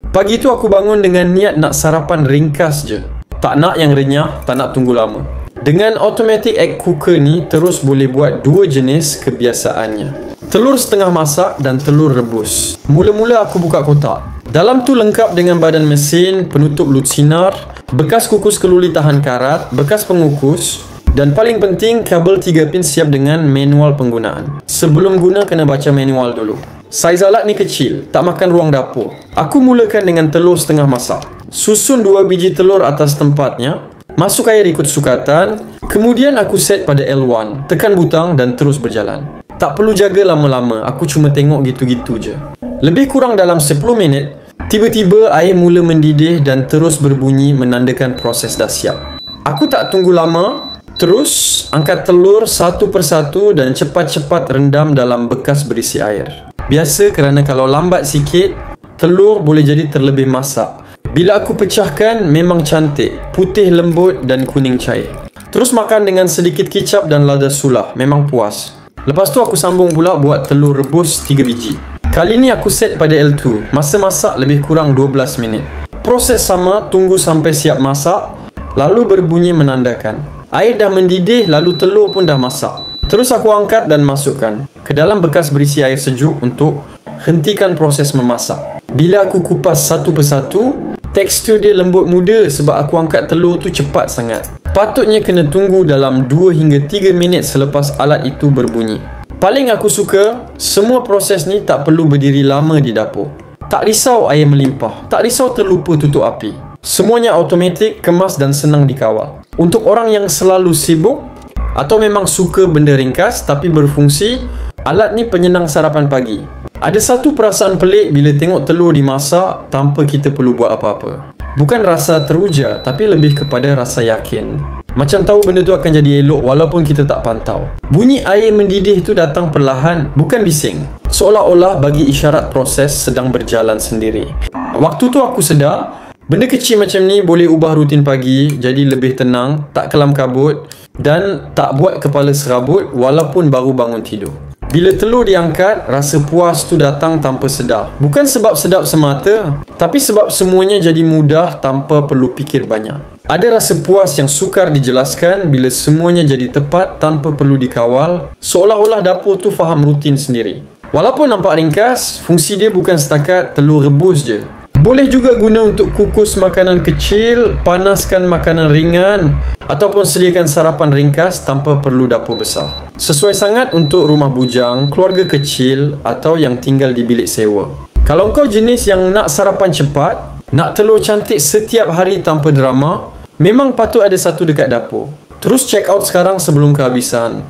Pagi tu aku bangun dengan niat nak sarapan ringkas je. Tak nak yang renyah, tak nak tunggu lama. Dengan automatic egg cooker ni terus boleh buat dua jenis kebiasaannya. Telur setengah masak dan telur rebus. Mula-mula aku buka kotak. Dalam tu lengkap dengan badan mesin, penutup lut sinar, bekas kukus keluli tahan karat, bekas pengukus, dan paling penting kabel 3 pin siap dengan manual penggunaan. Sebelum guna kena baca manual dulu. Saiz alat ni kecil, tak makan ruang dapur. Aku mulakan dengan telur setengah masak. Susun 2 biji telur atas tempatnya. Masuk air ikut sukatan. Kemudian aku set pada L1. Tekan butang dan terus berjalan. Tak perlu jaga lama-lama, aku cuma tengok gitu-gitu je. Lebih kurang dalam 10 minit, tiba-tiba air mula mendidih dan terus berbunyi menandakan proses dah siap. Aku tak tunggu lama. Terus, angkat telur satu persatu dan cepat-cepat rendam dalam bekas berisi air. Biasa kerana kalau lambat sikit, telur boleh jadi terlebih masak. Bila aku pecahkan, memang cantik, putih lembut dan kuning cair. Terus makan dengan sedikit kicap dan lada sulah, memang puas. Lepas tu aku sambung pula buat telur rebus 3 biji. Kali ni aku set pada L2, masa masak lebih kurang 12 minit. Proses sama, tunggu sampai siap masak, lalu berbunyi menandakan air dah mendidih, lalu telur pun dah masak. Terus aku angkat dan masukkan ke dalam bekas berisi air sejuk untuk hentikan proses memasak. Bila aku kupas satu persatu, tekstur dia lembut muda sebab aku angkat telur tu cepat sangat. Patutnya kena tunggu dalam 2 hingga 3 minit selepas alat itu berbunyi. Paling aku suka, semua proses ni tak perlu berdiri lama di dapur. Tak risau air melimpah, tak risau terlupa tutup api. Semuanya automatik, kemas dan senang dikawal. Untuk orang yang selalu sibuk atau memang suka benda ringkas tapi berfungsi, alat ni penyenang sarapan pagi. Ada satu perasaan pelik bila tengok telur dimasak tanpa kita perlu buat apa-apa. Bukan rasa teruja, tapi lebih kepada rasa yakin. Macam tahu benda tu akan jadi elok walaupun kita tak pantau. Bunyi air mendidih tu datang perlahan, bukan bising. Seolah-olah bagi isyarat proses sedang berjalan sendiri. Waktu tu aku sedar, benda kecil macam ni boleh ubah rutin pagi jadi lebih tenang, tak kelam kabut dan tak buat kepala serabut walaupun baru bangun tidur. Bila telur diangkat, rasa puas tu datang tanpa sedar. Bukan sebab sedap semata, tapi sebab semuanya jadi mudah tanpa perlu fikir banyak. Ada rasa puas yang sukar dijelaskan bila semuanya jadi tepat tanpa perlu dikawal, seolah-olah dapur tu faham rutin sendiri. Walaupun nampak ringkas, fungsi dia bukan setakat telur rebus je. Boleh juga guna untuk kukus makanan kecil, panaskan makanan ringan ataupun sediakan sarapan ringkas tanpa perlu dapur besar. Sesuai sangat untuk rumah bujang, keluarga kecil atau yang tinggal di bilik sewa. Kalau kau jenis yang nak sarapan cepat, nak telur cantik setiap hari tanpa drama, memang patut ada satu dekat dapur. Terus check out sekarang sebelum kehabisan.